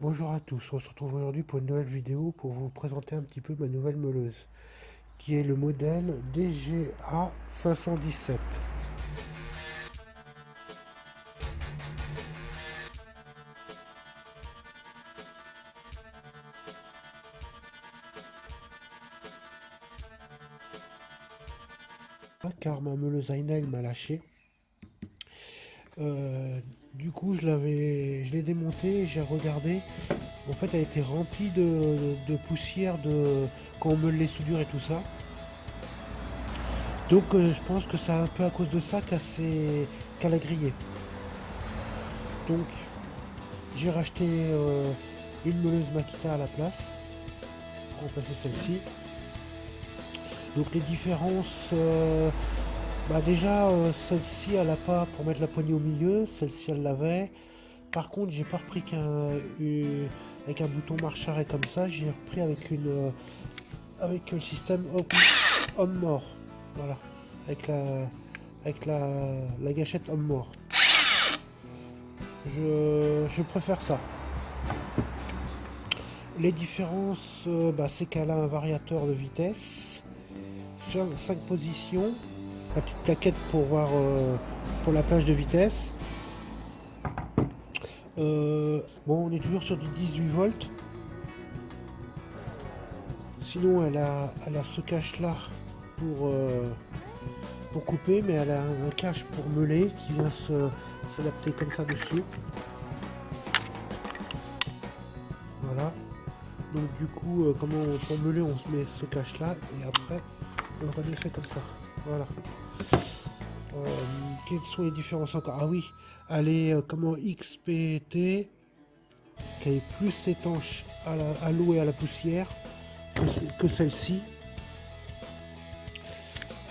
Bonjour à tous, on se retrouve aujourd'hui pour une nouvelle vidéo pour vous présenter un petit peu ma nouvelle meuleuse qui est le modèle DGA 517. Car ma meuleuse Heinel m'a lâché. Du coup je l'ai démontée, j'ai regardé. En fait elle était remplie de poussière quand on meule les soudures et tout ça. Donc je pense que c'est un peu à cause de ça qu'elle a grillé. Donc j'ai racheté une meuleuse Makita à la place pour remplacer celle-ci. Donc les différences, déjà celle-ci elle a pas pour mettre la poignée au milieu, celle-ci elle l'avait. Par contre j'ai pas repris avec un bouton marche arrêt comme ça, j'ai repris avec le système homme mort. Voilà. Avec la gâchette homme mort. Je préfère ça. Les différences, c'est qu'elle a un variateur de vitesse, 5 positions, la petite plaquette pour voir pour la plage de vitesse. On est toujours sur du 18 volts. Sinon, elle a ce cache-là pour couper, mais elle a un cache pour meuler qui vient s'adapter comme ça dessus. Voilà. Donc du coup, pour meuler, on se met ce cache-là et après, on le redéfait comme ça. Voilà. Quelles sont les différences encore? Ah oui, elle est XPT, qui est plus étanche à l'eau et à la poussière que celle-ci.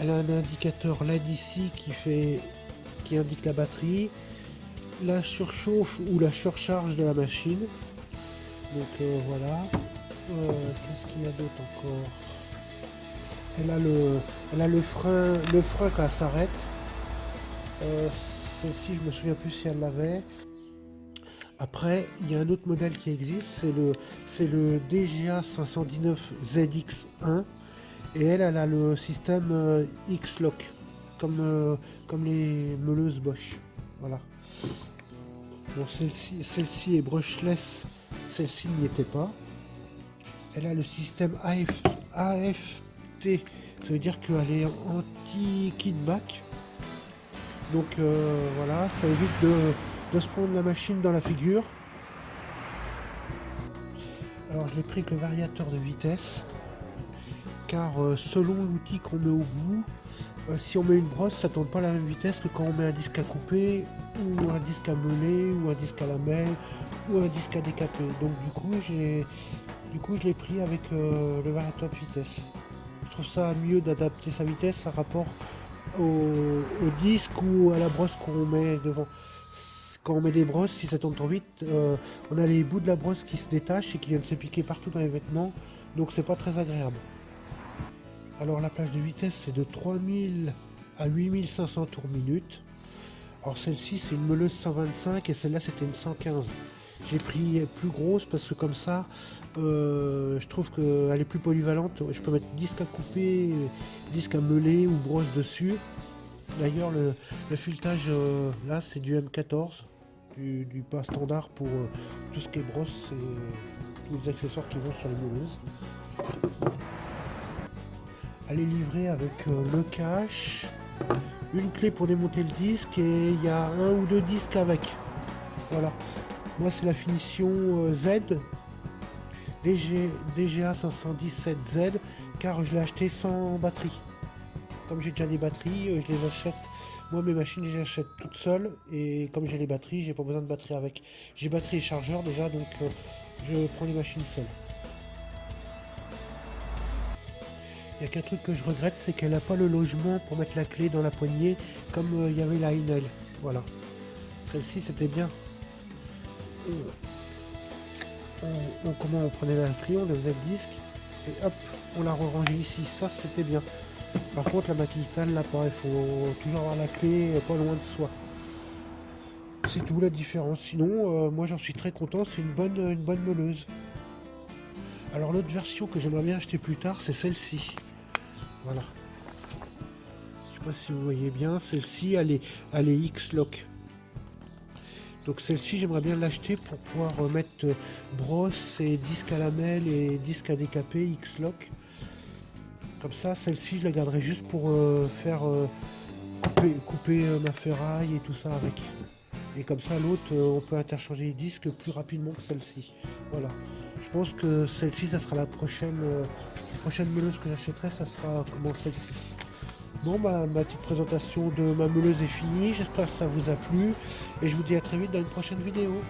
Elle a un indicateur LED ici qui indique la batterie, la surchauffe ou la surcharge de la machine. Donc voilà. Qu'est-ce qu'il y a d'autre encore? Elle a le frein quand elle s'arrête. Celle-ci, je me souviens plus si elle l'avait. Après, il y a un autre modèle qui existe, c'est le DGA 519 ZX1. Et elle a le système X-Lock, comme les meuleuses Bosch. Voilà. Bon, celle-ci est brushless, celle-ci n'y était pas. Elle a le système AFT, ça veut dire qu'elle est anti-kickback. Donc voilà, ça évite de se prendre la machine dans la figure. Alors je l'ai pris avec le variateur de vitesse, car selon l'outil qu'on met au bout, si on met une brosse, ça tourne pas à la même vitesse que quand on met un disque à couper, ou un disque à meuler, ou un disque à lamelle, ou un disque à décaper. Donc du coup je l'ai pris avec le variateur de vitesse. Je trouve ça mieux d'adapter sa vitesse par rapport au disque ou à la brosse qu'on met devant. Quand on met des brosses, si ça tourne trop vite, on a les bouts de la brosse qui se détachent et qui viennent se piquer partout dans les vêtements, donc c'est pas très agréable. Alors la plage de vitesse c'est de 3000 à 8500 tours minute. Alors celle-ci c'est une meuleuse 125 et celle-là c'était une 115. J'ai pris plus grosse parce que comme ça je trouve qu'elle est plus polyvalente. Je peux mettre disque à couper, disque à meuler ou brosse dessus. D'ailleurs le filetage là c'est du M14, du pas standard pour tout ce qui est brosse et tous les accessoires qui vont sur les meuleuses. Elle est livrée avec le cache, une clé pour démonter le disque et il y a un ou deux disques avec. Voilà. Moi c'est la finition Z, DGA 517Z, car je l'ai acheté sans batterie. Comme j'ai déjà des batteries, je les achète. Moi mes machines je les achète toutes seules et comme j'ai les batteries, j'ai pas besoin de batterie avec. J'ai batterie et chargeur déjà, donc je prends les machines seules. Il n'y a qu'un truc que je regrette, c'est qu'elle n'a pas le logement pour mettre la clé dans la poignée comme il y avait la Heinel. Voilà. Celle-ci c'était bien. Comment on prenait la clé, on faisait le disque et hop, on la rangeait ici. Ça c'était bien. Par contre la Makita elle l'a pas, il faut toujours avoir la clé pas loin de soi. C'est tout la différence. Sinon, moi j'en suis très content, c'est une bonne meuleuse. Alors l'autre version que j'aimerais bien acheter plus tard, c'est celle-ci. Voilà. Je sais pas si vous voyez bien, celle-ci elle est X-Lock. Donc celle-ci j'aimerais bien l'acheter pour pouvoir mettre brosse et disque à lamelles et disque à décaper X-Lock. Comme ça, celle-ci je la garderai juste pour faire couper ma ferraille et tout ça avec. Et comme ça l'autre on peut interchanger les disques plus rapidement que celle-ci. Voilà. Je pense que celle-ci ça sera la prochaine meuleuse que j'achèterai, ça sera comment celle-ci. Bon, bah, ma petite présentation de ma meuleuse est finie, j'espère que ça vous a plu et je vous dis à très vite dans une prochaine vidéo.